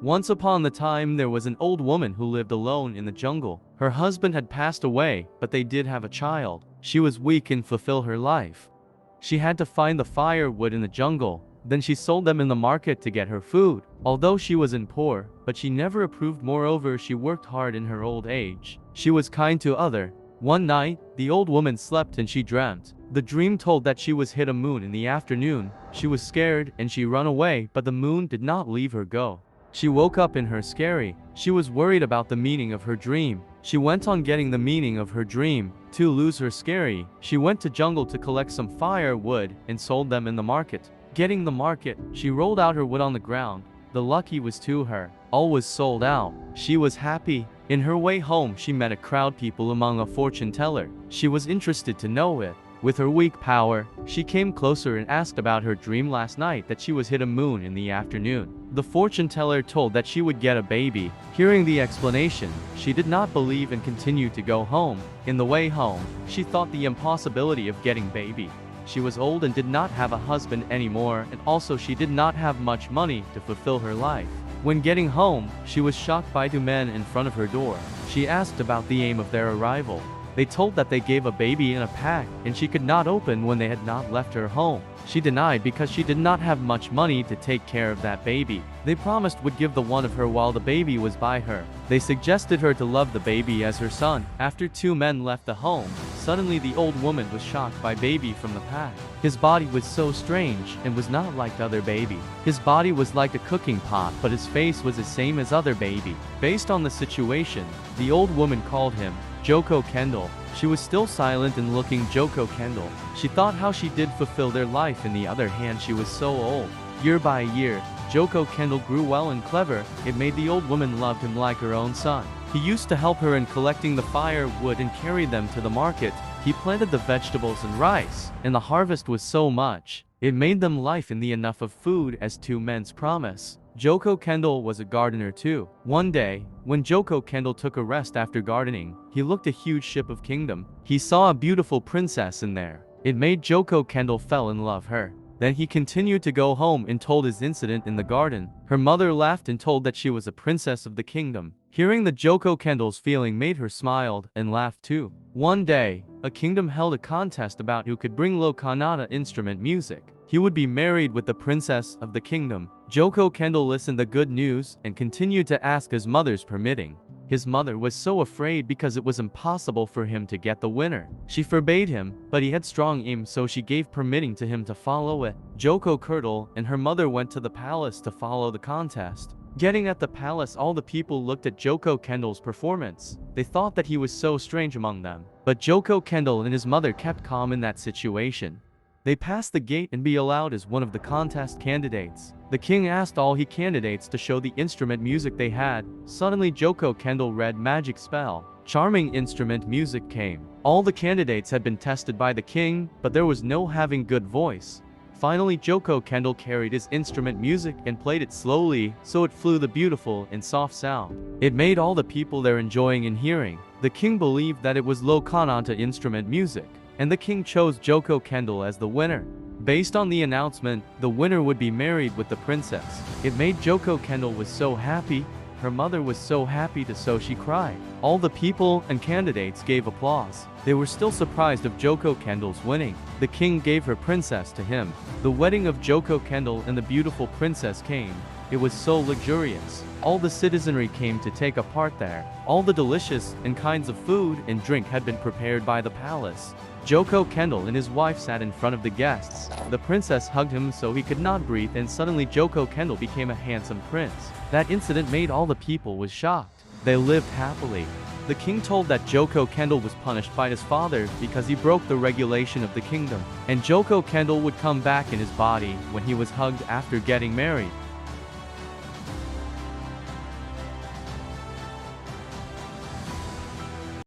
Once upon a time there was an old woman who lived alone in the jungle. Her husband had passed away, but they did have a child. She was weak and fulfill her life. She had to find the firewood in the jungle. Then she sold them in the market to get her food. Although she wasn't poor, but she never approved. Moreover, she worked hard in her old age. She was kind to other. One night, the old woman slept and she dreamt. The dream told that she was hit a moon in the afternoon. She was scared and she run away, but the moon did not leave her go. She woke up in her scary. She was worried about the meaning of her dream. She went on getting the meaning of her dream. To lose her scary, she went to jungle to collect some firewood and sold them in the market. Getting the market, she rolled out her wood on the ground. The lucky was to her. All was sold out. She was happy. In her way home, she met a crowd people among a fortune teller. She was interested to know it. With her weak power, she came closer and asked about her dream last night that she was hit a moon in the afternoon. The fortune teller told that she would get a baby. Hearing the explanation, she did not believe and continued to go home. In the way home, she thought the impossibility of getting baby. She was old and did not have a husband anymore, and also she did not have much money to fulfill her life. When getting home, she was shocked by two men in front of her door. She asked about the aim of their arrival. They told that they gave a baby in a pack, and she could not open when they had not left her home. She denied because she did not have much money to take care of that baby. They promised would give the one of her while the baby was by her. They suggested her to love the baby as her son. After two men left the home, suddenly the old woman was shocked by baby from the pack. His body was so strange and was not like other baby. His body was like a cooking pot, but his face was the same as other baby. Based on the situation, the old woman called him Joko Kendil. She was still silent and looking Joko Kendil. She thought how she did fulfill their life. In the other hand, she was so old. Year by year, Joko Kendil grew well and clever. It made the old woman love him like her own son. He used to help her in collecting the firewood and carry them to the market. He planted the vegetables and rice, and the harvest was so much. It made them life in the enough of food as two men's promise. Joko Kendil was a gardener too. One day, when Joko Kendil took a rest after gardening, he looked a huge ship of kingdom. He saw a beautiful princess in there. It made Joko Kendil fell in love her. Then he continued to go home and told his incident in the garden. Her mother laughed and told that she was a princess of the kingdom. Hearing the Joko Kendil's feeling made her smiled and laughed too. One day, a kingdom held a contest about who could bring low Kannada instrument music. He would be married with the princess of the kingdom. Joko Kendil listened the good news and continued to ask his mother's permitting. His mother was so afraid because it was impossible for him to get the winner. She forbade him, but he had strong aim, so she gave permitting to him to follow it. Joko Kendil and her mother went to the palace to follow the contest. Getting at the palace, all the people looked at Joko Kendil's performance. They thought that he was so strange among them. But Joko Kendil and his mother kept calm in that situation. They passed the gate and be allowed as one of the contest candidates. The king asked all he candidates to show the instrument music they had. Suddenly Joko Kendil read magic spell. Charming instrument music came. All the candidates had been tested by the king, but there was no having good voice. Finally Joko Kendil carried his instrument music and played it slowly, so it flew the beautiful and soft sound. It made all the people there enjoying and hearing. The king believed that it was low Kannada instrument music, and the king chose Joko Kendil as the winner. Based on the announcement, the winner would be married with the princess. It made Joko Kendil was so happy. Her mother was so happy too, so she cried. All the people and candidates gave applause. They were still surprised of Joko Kendil's winning. The king gave her princess to him. The wedding of Joko Kendil and the beautiful princess came. It was so luxurious. All the citizenry came to take a part there. All the delicious and kinds of food and drink had been prepared by the palace. Joko Kendil and his wife sat in front of the guests. The princess hugged him so he could not breathe, and suddenly Joko Kendil became a handsome prince. That incident made all the people was shocked. They lived happily. The king told that Joko Kendil was punished by his father because he broke the regulation of the kingdom, and Joko Kendil would come back in his body when he was hugged after getting married.